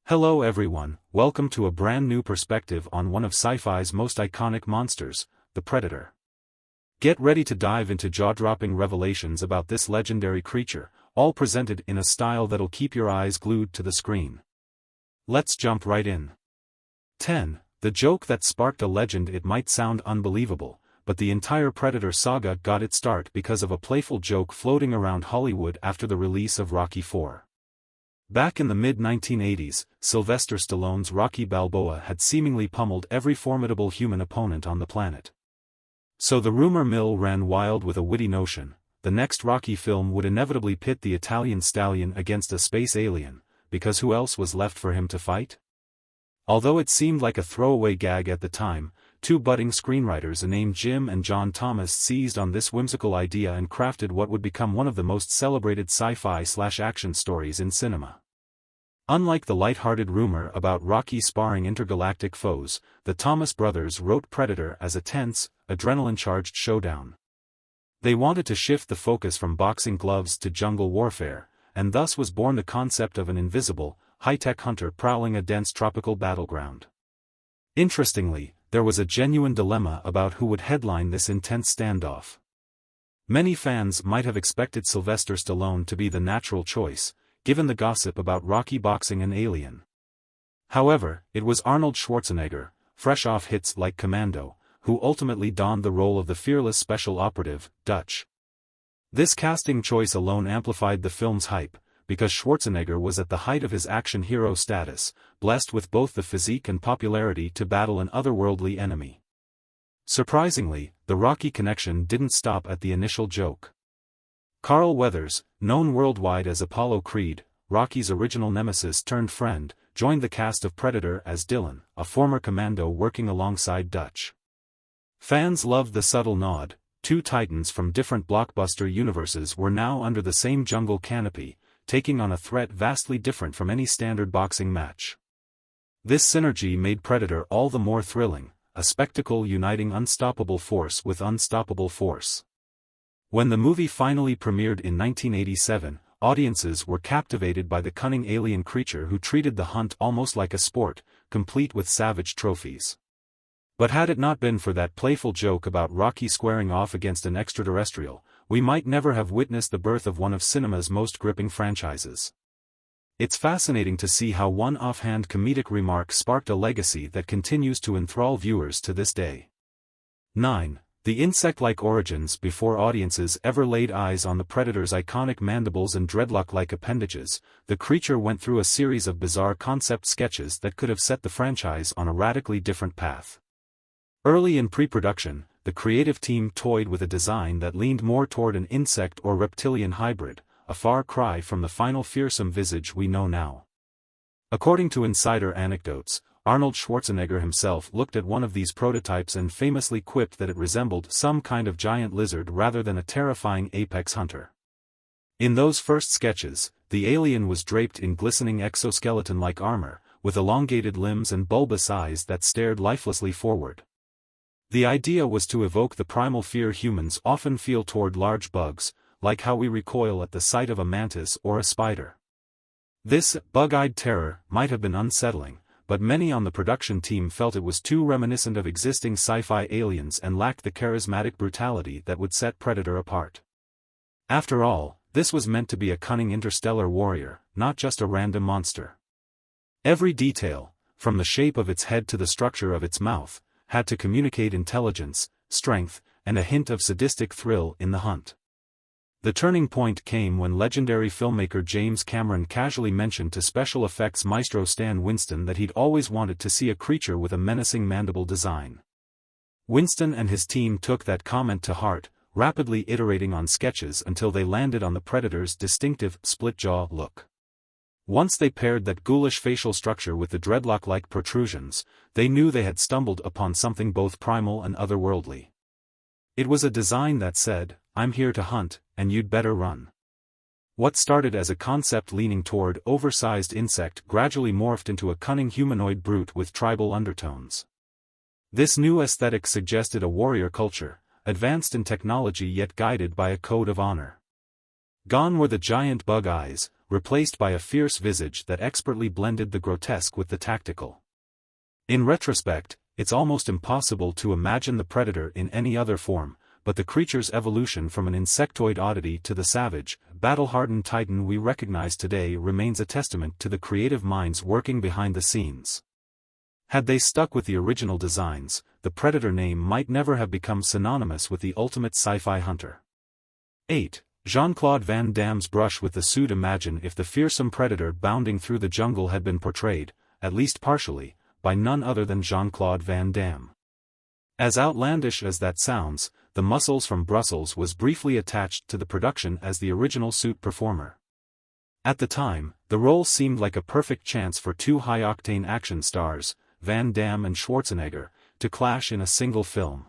Hello everyone, welcome to a brand new perspective on one of sci-fi's most iconic monsters, the Predator. Get ready to dive into jaw-dropping revelations about this legendary creature, all presented in a style that'll keep your eyes glued to the screen. Let's jump right in. 10. The joke that sparked a legend. It might sound unbelievable, but the entire Predator saga got its start because of a playful joke floating around Hollywood after the release of Rocky IV. Back in the mid-1980s, Sylvester Stallone's Rocky Balboa had seemingly pummeled every formidable human opponent on the planet. So the rumor mill ran wild with a witty notion: the next Rocky film would inevitably pit the Italian stallion against a space alien, because who else was left for him to fight? Although it seemed like a throwaway gag at the time, two budding screenwriters named Jim and John Thomas seized on this whimsical idea and crafted what would become one of the most celebrated sci-fi/action stories in cinema. Unlike the light-hearted rumor about Rocky sparring intergalactic foes, the Thomas brothers wrote Predator as a tense, adrenaline-charged showdown. They wanted to shift the focus from boxing gloves to jungle warfare, and thus was born the concept of an invisible, high-tech hunter prowling a dense tropical battleground. Interestingly, there was a genuine dilemma about who would headline this intense standoff. Many fans might have expected Sylvester Stallone to be the natural choice, given the gossip about Rocky boxing an alien. However, it was Arnold Schwarzenegger, fresh off hits like Commando, who ultimately donned the role of the fearless special operative, Dutch. This casting choice alone amplified the film's hype, because Schwarzenegger was at the height of his action hero status, blessed with both the physique and popularity to battle an otherworldly enemy. Surprisingly, the Rocky connection didn't stop at the initial joke. Carl Weathers, known worldwide as Apollo Creed, Rocky's original nemesis turned friend, joined the cast of Predator as Dylan, a former commando working alongside Dutch. Fans loved the subtle nod: two titans from different blockbuster universes were now under the same jungle canopy, taking on a threat vastly different from any standard boxing match. This synergy made Predator all the more thrilling, a spectacle uniting unstoppable force with unstoppable force. When the movie finally premiered in 1987, audiences were captivated by the cunning alien creature who treated the hunt almost like a sport, complete with savage trophies. But had it not been for that playful joke about Rocky squaring off against an extraterrestrial, we might never have witnessed the birth of one of cinema's most gripping franchises. It's fascinating to see how one offhand comedic remark sparked a legacy that continues to enthrall viewers to this day. 9. The insect-like origins. Before audiences ever laid eyes on the Predator's iconic mandibles and dreadlock-like appendages, the creature went through a series of bizarre concept sketches that could have set the franchise on a radically different path. Early in pre-production, the creative team toyed with a design that leaned more toward an insect or reptilian hybrid, a far cry from the final fearsome visage we know now. According to insider anecdotes, Arnold Schwarzenegger himself looked at one of these prototypes and famously quipped that it resembled some kind of giant lizard rather than a terrifying apex hunter. In those first sketches, the alien was draped in glistening exoskeleton-like armor, with elongated limbs and bulbous eyes that stared lifelessly forward. The idea was to evoke the primal fear humans often feel toward large bugs, like how we recoil at the sight of a mantis or a spider. This bug-eyed terror might have been unsettling, but many on the production team felt it was too reminiscent of existing sci-fi aliens and lacked the charismatic brutality that would set Predator apart. After all, this was meant to be a cunning interstellar warrior, not just a random monster. Every detail, from the shape of its head to the structure of its mouth, had to communicate intelligence, strength, and a hint of sadistic thrill in the hunt. The turning point came when legendary filmmaker James Cameron casually mentioned to special effects maestro Stan Winston that he'd always wanted to see a creature with a menacing mandible design. Winston and his team took that comment to heart, rapidly iterating on sketches until they landed on the Predator's distinctive, split-jaw look. Once they paired that ghoulish facial structure with the dreadlock-like protrusions, they knew they had stumbled upon something both primal and otherworldly. It was a design that said, "I'm here to hunt, and you'd better run." What started as a concept leaning toward oversized insect gradually morphed into a cunning humanoid brute with tribal undertones. This new aesthetic suggested a warrior culture, advanced in technology yet guided by a code of honor. Gone were the giant bug eyes, replaced by a fierce visage that expertly blended the grotesque with the tactical. In retrospect, it's almost impossible to imagine the predator in any other form, but the creature's evolution from an insectoid oddity to the savage, battle-hardened titan we recognize today remains a testament to the creative minds working behind the scenes. Had they stuck with the original designs, the predator name might never have become synonymous with the ultimate sci-fi hunter. 8. Jean-Claude Van Damme's brush with the suit. Imagine if the fearsome predator bounding through the jungle had been portrayed, at least partially, by none other than Jean-Claude Van Damme. As outlandish as that sounds, the Muscles from Brussels was briefly attached to the production as the original suit performer. At the time, the role seemed like a perfect chance for two high-octane action stars, Van Damme and Schwarzenegger, to clash in a single film.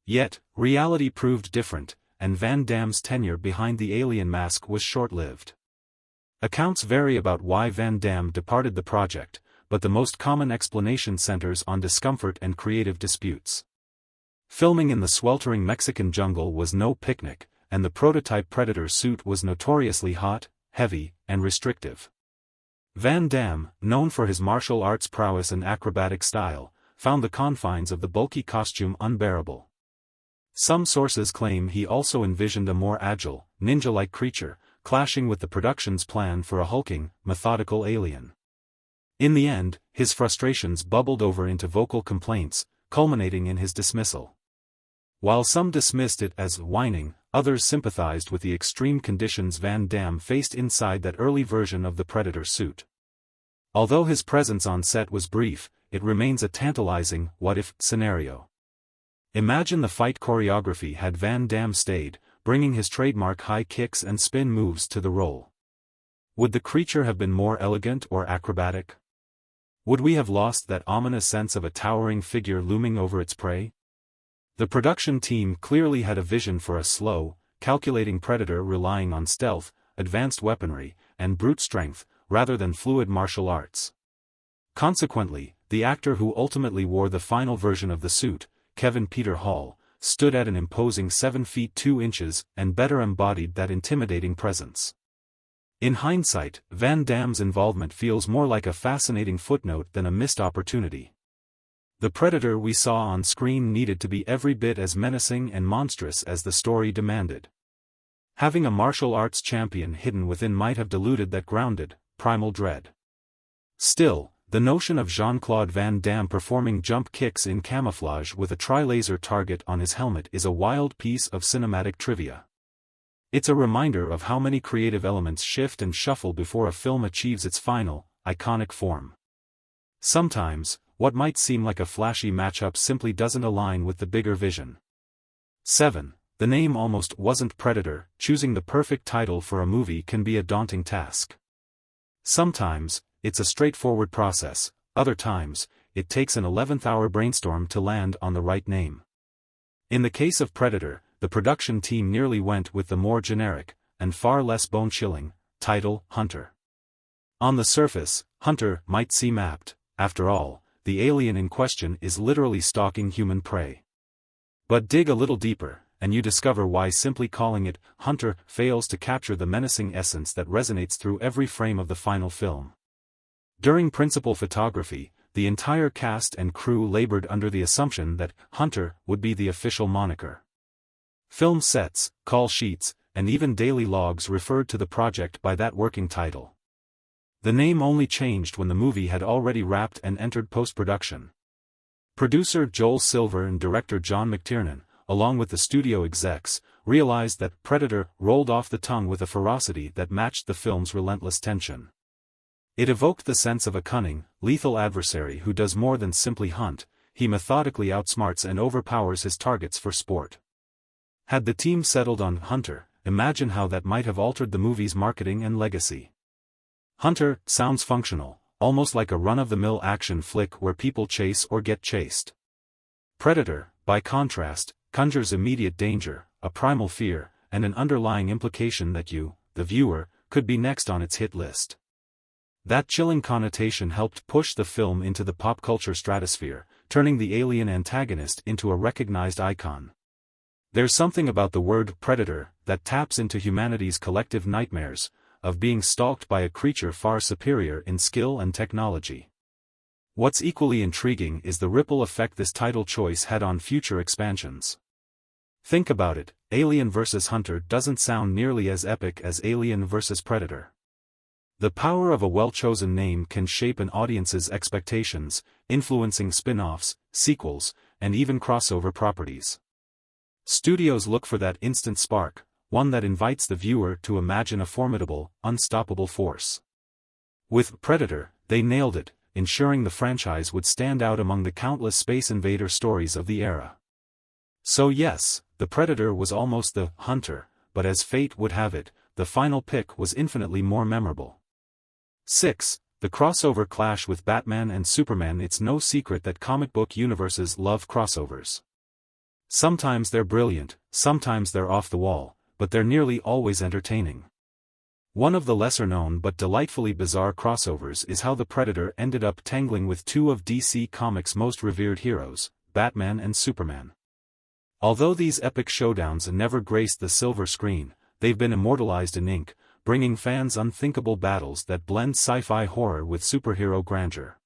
Yet, reality proved different, and Van Damme's tenure behind the alien mask was short-lived. Accounts vary about why Van Damme departed the project, but the most common explanation centers on discomfort and creative disputes. Filming in the sweltering Mexican jungle was no picnic, and the prototype Predator suit was notoriously hot, heavy, and restrictive. Van Damme, known for his martial arts prowess and acrobatic style, found the confines of the bulky costume unbearable. Some sources claim he also envisioned a more agile, ninja-like creature, clashing with the production's plan for a hulking, methodical alien. In the end, his frustrations bubbled over into vocal complaints, culminating in his dismissal. While some dismissed it as whining, others sympathized with the extreme conditions Van Damme faced inside that early version of the Predator suit. Although his presence on set was brief, it remains a tantalizing what-if scenario. Imagine the fight choreography had Van Damme stayed, bringing his trademark high kicks and spin moves to the role. Would the creature have been more elegant or acrobatic? Would we have lost that ominous sense of a towering figure looming over its prey? The production team clearly had a vision for a slow, calculating predator relying on stealth, advanced weaponry, and brute strength, rather than fluid martial arts. Consequently, the actor who ultimately wore the final version of the suit, Kevin Peter Hall, stood at an imposing 7 feet 2 inches and better embodied that intimidating presence. In hindsight, Van Damme's involvement feels more like a fascinating footnote than a missed opportunity. The predator we saw on screen needed to be every bit as menacing and monstrous as the story demanded. Having a martial arts champion hidden within might have diluted that grounded, primal dread. Still, the notion of Jean-Claude Van Damme performing jump kicks in camouflage with a tri-laser target on his helmet is a wild piece of cinematic trivia. It's a reminder of how many creative elements shift and shuffle before a film achieves its final, iconic form. Sometimes, what might seem like a flashy matchup simply doesn't align with the bigger vision. 7. The name almost wasn't Predator. Choosing the perfect title for a movie can be a daunting task. Sometimes, it's a straightforward process, other times, it takes an 11th-hour brainstorm to land on the right name. In the case of Predator, the production team nearly went with the more generic, and far less bone-chilling, title, Hunter. On the surface, Hunter might seem apt. After all, the alien in question is literally stalking human prey. But dig a little deeper, and you discover why simply calling it Hunter fails to capture the menacing essence that resonates through every frame of the final film. During principal photography, the entire cast and crew labored under the assumption that Hunter would be the official moniker. Film sets, call sheets, and even daily logs referred to the project by that working title. The name only changed when the movie had already wrapped and entered post-production. Producer Joel Silver and director John McTiernan, along with the studio execs, realized that Predator rolled off the tongue with a ferocity that matched the film's relentless tension. It evoked the sense of a cunning, lethal adversary who does more than simply hunt, he methodically outsmarts and overpowers his targets for sport. Had the team settled on Hunter, imagine how that might have altered the movie's marketing and legacy. Hunter sounds functional, almost like a run-of-the-mill action flick where people chase or get chased. Predator, by contrast, conjures immediate danger, a primal fear, and an underlying implication that you, the viewer, could be next on its hit list. That chilling connotation helped push the film into the pop culture stratosphere, turning the alien antagonist into a recognized icon. There's something about the word predator that taps into humanity's collective nightmares, of being stalked by a creature far superior in skill and technology. What's equally intriguing is the ripple effect this title choice had on future expansions. Think about it, Alien vs. Hunter doesn't sound nearly as epic as Alien vs. Predator. The power of a well-chosen name can shape an audience's expectations, influencing spin-offs, sequels, and even crossover properties. Studios look for that instant spark, one that invites the viewer to imagine a formidable, unstoppable force. With Predator, they nailed it, ensuring the franchise would stand out among the countless Space Invader stories of the era. So yes, the Predator was almost the Hunter, but as fate would have it, the final pick was infinitely more memorable. 6. The crossover clash with Batman and Superman. It's no secret that comic book universes love crossovers. Sometimes they're brilliant, sometimes they're off the wall, but they're nearly always entertaining. One of the lesser-known but delightfully bizarre crossovers is how the Predator ended up tangling with two of DC Comics' most revered heroes, Batman and Superman. Although these epic showdowns never graced the silver screen, they've been immortalized in ink, bringing fans unthinkable battles that blend sci-fi horror with superhero grandeur.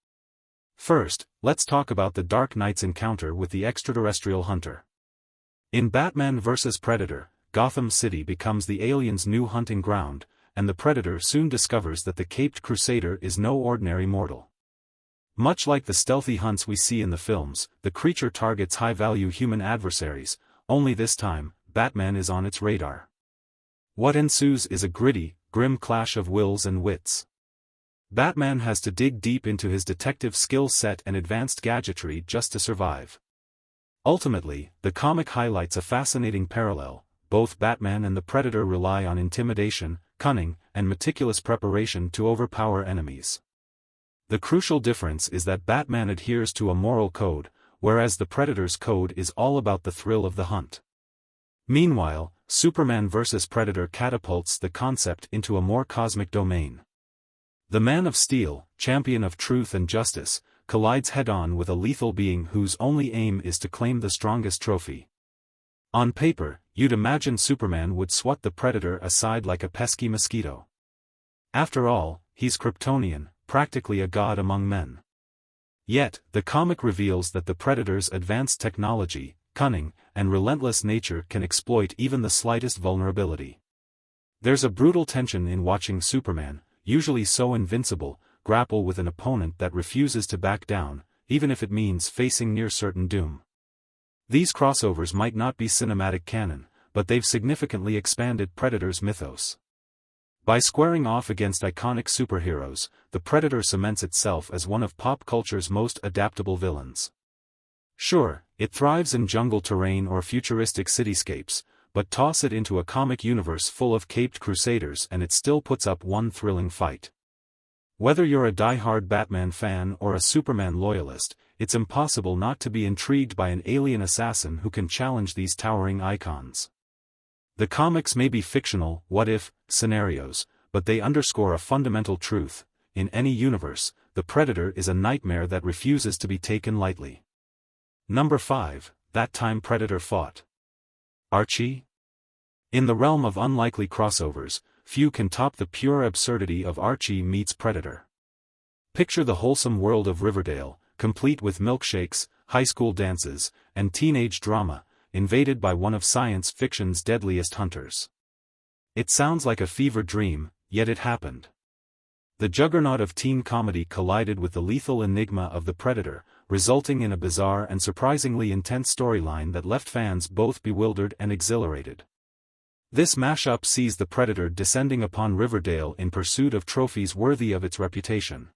First, let's talk about the Dark Knight's encounter with the extraterrestrial Hunter. In Batman vs. Predator, Gotham City becomes the aliens' new hunting ground, and the Predator soon discovers that the Caped Crusader is no ordinary mortal. Much like the stealthy hunts we see in the films, the creature targets high-value human adversaries, only this time, Batman is on its radar. What ensues is a gritty, grim clash of wills and wits. Batman has to dig deep into his detective skill set and advanced gadgetry just to survive. Ultimately, the comic highlights a fascinating parallel. Both Batman and the Predator rely on intimidation, cunning, and meticulous preparation to overpower enemies. The crucial difference is that Batman adheres to a moral code, whereas the Predator's code is all about the thrill of the hunt. Meanwhile, Superman vs. Predator catapults the concept into a more cosmic domain. The Man of Steel, champion of truth and justice, collides head-on with a lethal being whose only aim is to claim the strongest trophy. On paper, you'd imagine Superman would swat the Predator aside like a pesky mosquito. After all, he's Kryptonian, practically a god among men. Yet, the comic reveals that the Predator's advanced technology, cunning, and relentless nature can exploit even the slightest vulnerability. There's a brutal tension in watching Superman, usually so invincible, grapple with an opponent that refuses to back down, even if it means facing near certain doom. These crossovers might not be cinematic canon, but they've significantly expanded Predator's mythos. By squaring off against iconic superheroes, the Predator cements itself as one of pop culture's most adaptable villains. Sure, it thrives in jungle terrain or futuristic cityscapes, but toss it into a comic universe full of caped crusaders and it still puts up one thrilling fight. Whether you're a die-hard Batman fan or a Superman loyalist, it's impossible not to be intrigued by an alien assassin who can challenge these towering icons. The comics may be fictional, what-if, scenarios, but they underscore a fundamental truth: in any universe, the Predator is a nightmare that refuses to be taken lightly. Number 5, That Time Predator Fought. Archie? In the realm of unlikely crossovers, few can top the pure absurdity of Archie meets Predator. Picture the wholesome world of Riverdale, complete with milkshakes, high school dances, and teenage drama, invaded by one of science fiction's deadliest hunters. It sounds like a fever dream, yet it happened. The juggernaut of teen comedy collided with the lethal enigma of the Predator, resulting in a bizarre and surprisingly intense storyline that left fans both bewildered and exhilarated. This mashup sees the Predator descending upon Riverdale in pursuit of trophies worthy of its reputation.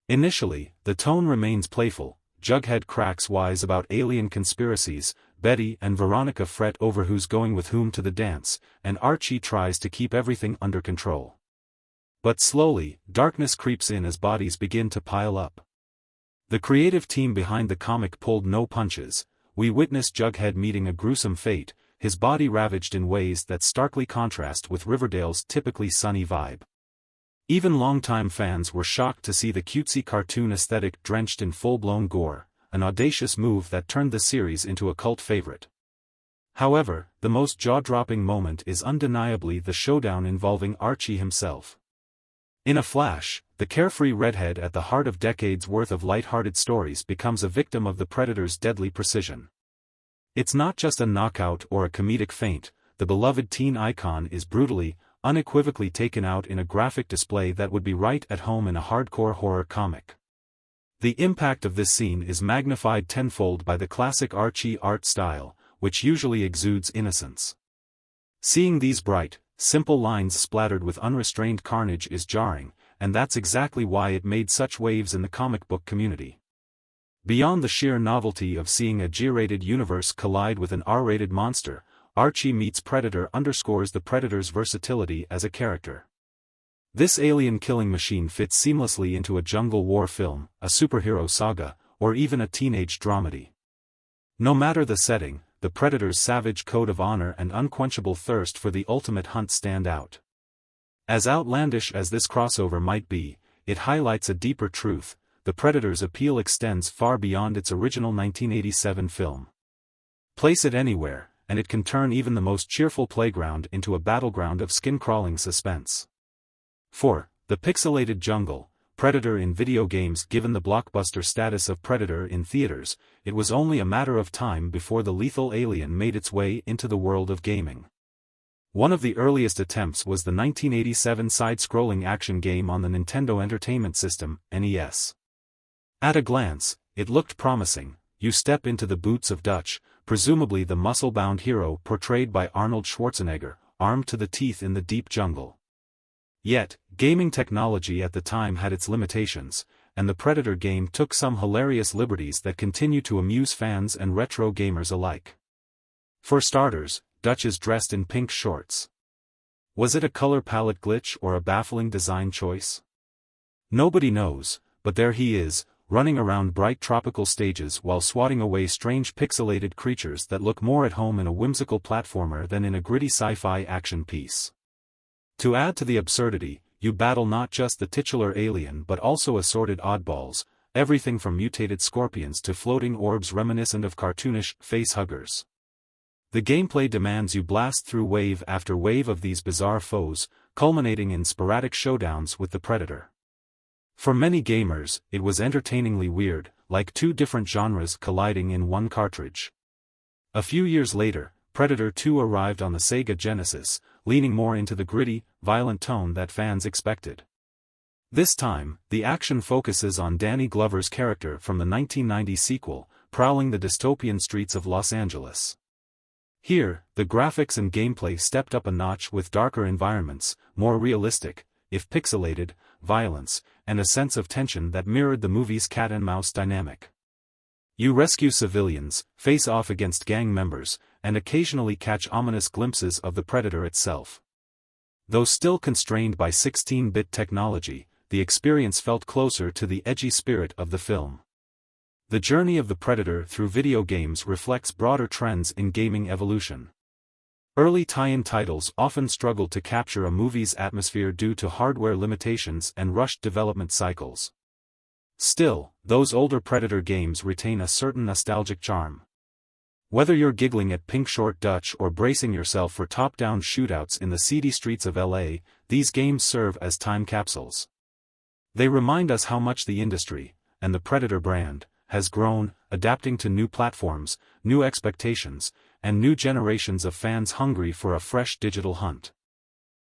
Initially, the tone remains playful. Jughead cracks wise about alien conspiracies, Betty and Veronica fret over who's going with whom to the dance, and Archie tries to keep everything under control. But slowly, darkness creeps in as bodies begin to pile up. The creative team behind the comic pulled no punches. We witness Jughead meeting a gruesome fate, his body ravaged in ways that starkly contrast with Riverdale's typically sunny vibe. Even longtime fans were shocked to see the cutesy cartoon aesthetic drenched in full-blown gore, an audacious move that turned the series into a cult favorite. However, the most jaw-dropping moment is undeniably the showdown involving Archie himself. In a flash, the carefree redhead at the heart of decades worth of light-hearted stories becomes a victim of the Predator's deadly precision. It's not just a knockout or a comedic feint, the beloved teen icon is brutally, unequivocally taken out in a graphic display that would be right at home in a hardcore horror comic. The impact of this scene is magnified tenfold by the classic Archie art style, which usually exudes innocence. Seeing these bright, simple lines splattered with unrestrained carnage is jarring, and that's exactly why it made such waves in the comic book community. Beyond the sheer novelty of seeing a G-rated universe collide with an R-rated monster, Archie meets Predator underscores the Predator's versatility as a character. This alien killing machine fits seamlessly into a jungle war film, a superhero saga, or even a teenage dramedy. No matter the setting, the Predator's savage code of honor and unquenchable thirst for the ultimate hunt stand out. As outlandish as this crossover might be, it highlights a deeper truth: the Predator's appeal extends far beyond its original 1987 film. Place it anywhere, and it can turn even the most cheerful playground into a battleground of skin-crawling suspense. 4. The Pixelated Jungle, Predator in video games. Given the blockbuster status of Predator in theaters, it was only a matter of time before the lethal alien made its way into the world of gaming. One of the earliest attempts was the 1987 side-scrolling action game on the Nintendo Entertainment System, NES. At a glance, it looked promising. You step into the boots of Dutch, presumably the muscle-bound hero portrayed by Arnold Schwarzenegger, armed to the teeth in the deep jungle. Yet, gaming technology at the time had its limitations, and the Predator game took some hilarious liberties that continue to amuse fans and retro gamers alike. For starters, Dutch is dressed in pink shorts. Was it a color palette glitch or a baffling design choice? Nobody knows, but there he is, running around bright tropical stages while swatting away strange pixelated creatures that look more at home in a whimsical platformer than in a gritty sci-fi action piece. To add to the absurdity, you battle not just the titular alien but also assorted oddballs, everything from mutated scorpions to floating orbs reminiscent of cartoonish face-huggers. The gameplay demands you blast through wave after wave of these bizarre foes, culminating in sporadic showdowns with the Predator. For many gamers, it was entertainingly weird, like two different genres colliding in one cartridge. A few years later, Predator 2 arrived on the Sega Genesis, leaning more into the gritty, violent tone that fans expected. This time, the action focuses on Danny Glover's character from the 1990 sequel, prowling the dystopian streets of Los Angeles. Here, the graphics and gameplay stepped up a notch with darker environments, more realistic, if pixelated, violence, and a sense of tension that mirrored the movie's cat-and-mouse dynamic. You rescue civilians, face off against gang members, and occasionally catch ominous glimpses of the Predator itself. Though still constrained by 16-bit technology, the experience felt closer to the edgy spirit of the film. The journey of the Predator through video games reflects broader trends in gaming evolution. Early tie-in titles often struggled to capture a movie's atmosphere due to hardware limitations and rushed development cycles. Still, those older Predator games retain a certain nostalgic charm. Whether you're giggling at Pink Short Dutch or bracing yourself for top-down shootouts in the seedy streets of LA, these games serve as time capsules. They remind us how much the industry, and the Predator brand, has grown, adapting to new platforms, new expectations, and new generations of fans hungry for a fresh digital hunt.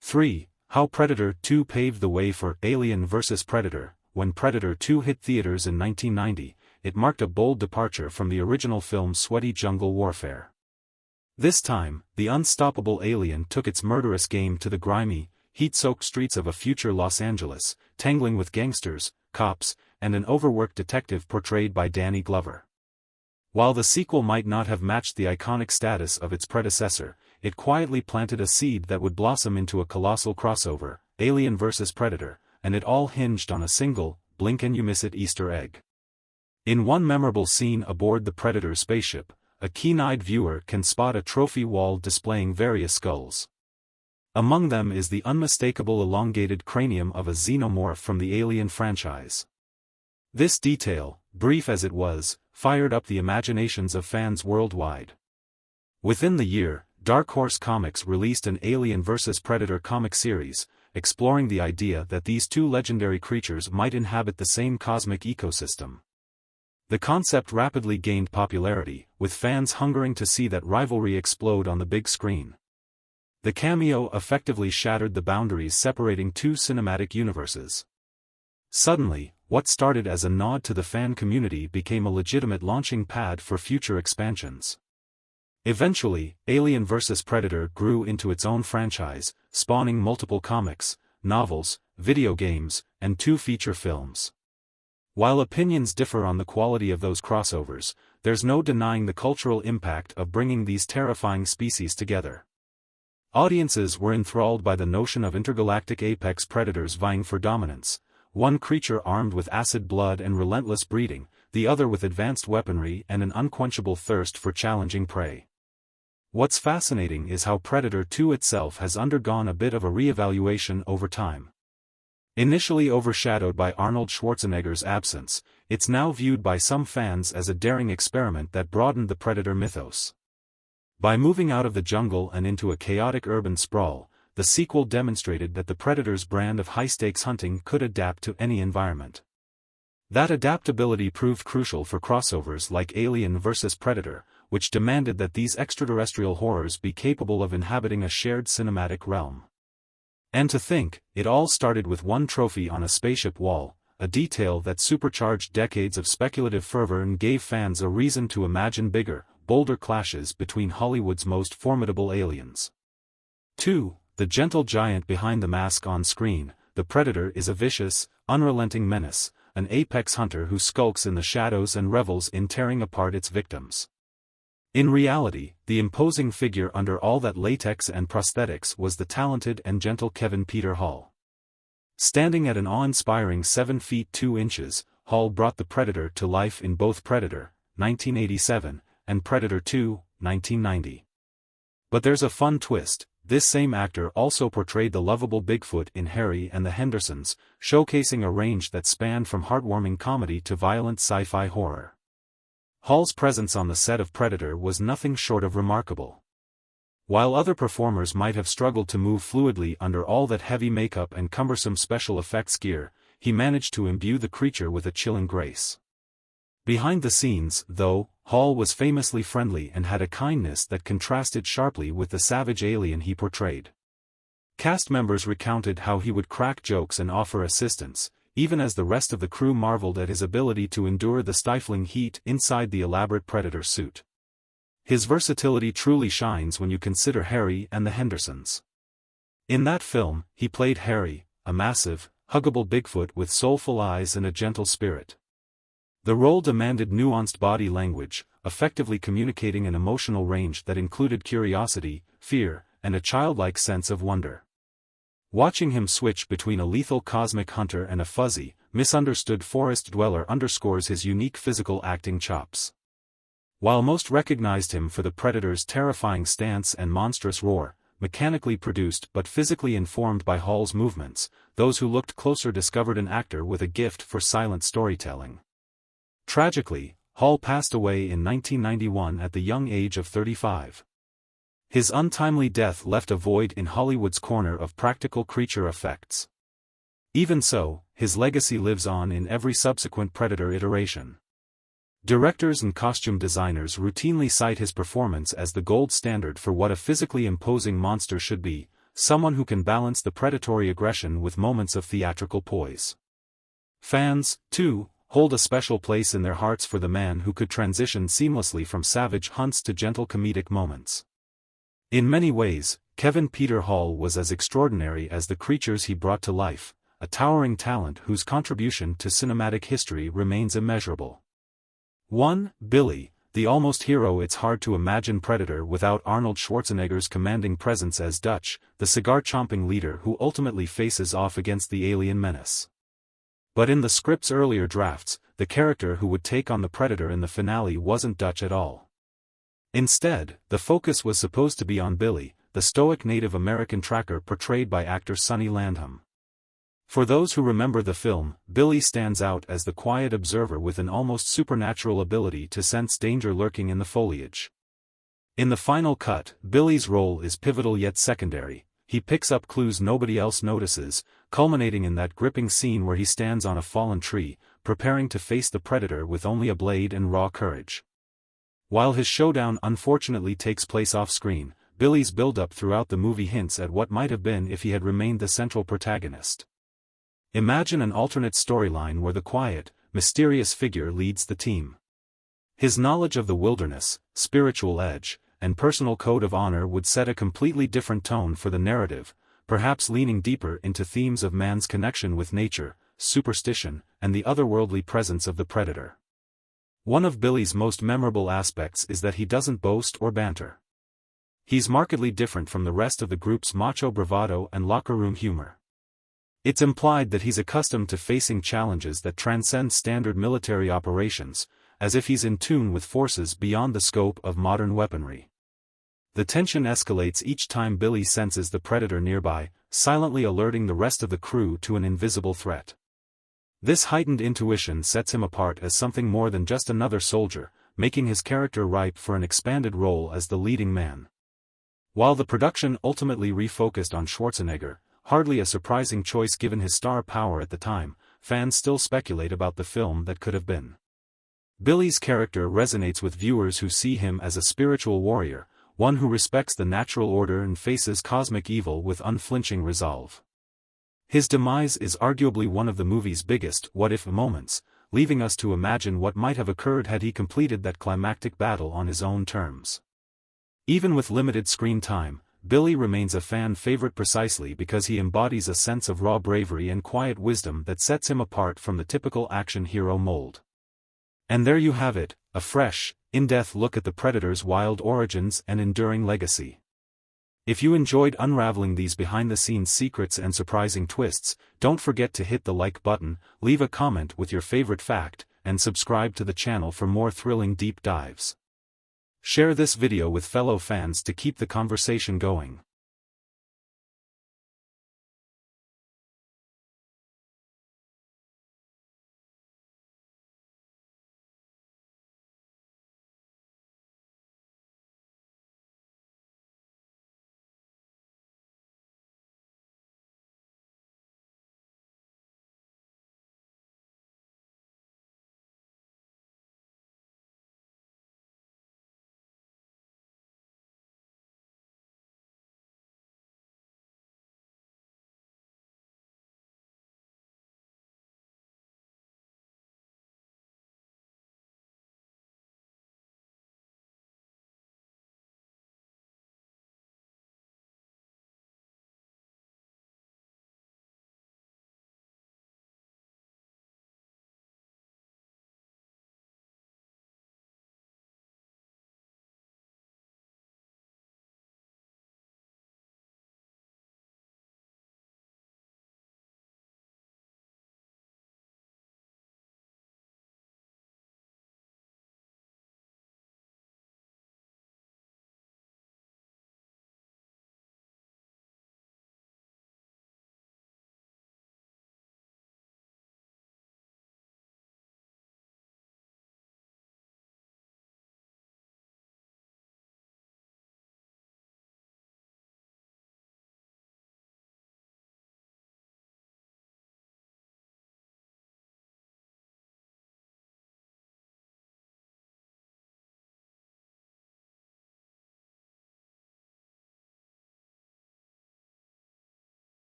3. How Predator 2 paved the way for Alien vs. Predator. When Predator 2 hit theaters in 1990, it marked a bold departure from the original film's sweaty jungle warfare. This time, the unstoppable alien took its murderous game to the grimy, heat-soaked streets of a future Los Angeles, tangling with gangsters, cops, and an overworked detective portrayed by Danny Glover. While the sequel might not have matched the iconic status of its predecessor, it quietly planted a seed that would blossom into a colossal crossover, Alien vs. Predator, and it all hinged on a single, blink-and-you-miss-it Easter egg. In one memorable scene aboard the Predator spaceship, a keen-eyed viewer can spot a trophy wall displaying various skulls. Among them is the unmistakable elongated cranium of a xenomorph from the Alien franchise. This detail, brief as it was, fired up the imaginations of fans worldwide. Within the year, Dark Horse Comics released an Alien vs. Predator comic series, exploring the idea that these two legendary creatures might inhabit the same cosmic ecosystem. The concept rapidly gained popularity, with fans hungering to see that rivalry explode on the big screen. The cameo effectively shattered the boundaries separating two cinematic universes. Suddenly, what started as a nod to the fan community became a legitimate launching pad for future expansions. Eventually, Alien vs. Predator grew into its own franchise, spawning multiple comics, novels, video games, and 2 feature films. While opinions differ on the quality of those crossovers, there's no denying the cultural impact of bringing these terrifying species together. Audiences were enthralled by the notion of intergalactic apex predators vying for dominance, one creature armed with acid blood and relentless breeding, the other with advanced weaponry and an unquenchable thirst for challenging prey. What's fascinating is how Predator 2 itself has undergone a bit of a re-evaluation over time. Initially overshadowed by Arnold Schwarzenegger's absence, it's now viewed by some fans as a daring experiment that broadened the Predator mythos. By moving out of the jungle and into a chaotic urban sprawl, the sequel demonstrated that the Predator's brand of high-stakes hunting could adapt to any environment. That adaptability proved crucial for crossovers like Alien vs. Predator, which demanded that these extraterrestrial horrors be capable of inhabiting a shared cinematic realm. And to think, it all started with one trophy on a spaceship wall, a detail that supercharged decades of speculative fervor and gave fans a reason to imagine bigger, bolder clashes between Hollywood's most formidable aliens. 2. The gentle giant behind the mask on screen, the Predator is a vicious, unrelenting menace, an apex hunter who skulks in the shadows and revels in tearing apart its victims. In reality, the imposing figure under all that latex and prosthetics was the talented and gentle Kevin Peter Hall. Standing at an awe-inspiring 7 feet 2 inches, Hall brought the Predator to life in both Predator, 1987, and Predator 2, 1990. But there's a fun twist. This same actor also portrayed the lovable Bigfoot in Harry and the Hendersons, showcasing a range that spanned from heartwarming comedy to violent sci-fi horror. Hall's presence on the set of Predator was nothing short of remarkable. While other performers might have struggled to move fluidly under all that heavy makeup and cumbersome special effects gear, he managed to imbue the creature with a chilling grace. Behind the scenes, though, Hall was famously friendly and had a kindness that contrasted sharply with the savage alien he portrayed. Cast members recounted how he would crack jokes and offer assistance, even as the rest of the crew marveled at his ability to endure the stifling heat inside the elaborate Predator suit. His versatility truly shines when you consider Harry and the Hendersons. In that film, he played Harry, a massive, huggable Bigfoot with soulful eyes and a gentle spirit. The role demanded nuanced body language, effectively communicating an emotional range that included curiosity, fear, and a childlike sense of wonder. Watching him switch between a lethal cosmic hunter and a fuzzy, misunderstood forest dweller underscores his unique physical acting chops. While most recognized him for the Predator's terrifying stance and monstrous roar, mechanically produced but physically informed by Hall's movements, those who looked closer discovered an actor with a gift for silent storytelling. Tragically, Hall passed away in 1991 at the young age of 35. His untimely death left a void in Hollywood's corner of practical creature effects. Even so, his legacy lives on in every subsequent Predator iteration. Directors and costume designers routinely cite his performance as the gold standard for what a physically imposing monster should be, someone who can balance the predatory aggression with moments of theatrical poise. Fans, too, hold a special place in their hearts for the man who could transition seamlessly from savage hunts to gentle comedic moments. In many ways, Kevin Peter Hall was as extraordinary as the creatures he brought to life, a towering talent whose contribution to cinematic history remains immeasurable. 1. Billy, the almost hero. It's hard to imagine Predator without Arnold Schwarzenegger's commanding presence as Dutch, the cigar-chomping leader who ultimately faces off against the alien menace. But in the script's earlier drafts, the character who would take on the Predator in the finale wasn't Dutch at all. Instead, the focus was supposed to be on Billy, the stoic Native American tracker portrayed by actor Sonny Landham. For those who remember the film, Billy stands out as the quiet observer with an almost supernatural ability to sense danger lurking in the foliage. In the final cut, Billy's role is pivotal yet secondary. He picks up clues nobody else notices, culminating in that gripping scene where he stands on a fallen tree, preparing to face the predator with only a blade and raw courage. While his showdown unfortunately takes place off-screen, Billy's build-up throughout the movie hints at what might have been if he had remained the central protagonist. Imagine an alternate storyline where the quiet, mysterious figure leads the team. His knowledge of the wilderness, spiritual edge, and personal code of honor would set a completely different tone for the narrative, perhaps leaning deeper into themes of man's connection with nature, superstition, and the otherworldly presence of the predator. One of Billy's most memorable aspects is that he doesn't boast or banter. He's markedly different from the rest of the group's macho bravado and locker room humor. It's implied that he's accustomed to facing challenges that transcend standard military operations, as if he's in tune with forces beyond the scope of modern weaponry. The tension escalates each time Billy senses the predator nearby, silently alerting the rest of the crew to an invisible threat. This heightened intuition sets him apart as something more than just another soldier, making his character ripe for an expanded role as the leading man. While the production ultimately refocused on Schwarzenegger, hardly a surprising choice given his star power at the time, fans still speculate about the film that could have been. Billy's character resonates with viewers who see him as a spiritual warrior, one who respects the natural order and faces cosmic evil with unflinching resolve. His demise is arguably one of the movie's biggest what-if moments, leaving us to imagine what might have occurred had he completed that climactic battle on his own terms. Even with limited screen time, Billy remains a fan favorite precisely because he embodies a sense of raw bravery and quiet wisdom that sets him apart from the typical action hero mold. And there you have it, a fresh, in-depth look at the Predator's wild origins and enduring legacy. If you enjoyed unraveling these behind-the-scenes secrets and surprising twists, don't forget to hit the like button, leave a comment with your favorite fact, and subscribe to the channel for more thrilling deep dives. Share this video with fellow fans to keep the conversation going.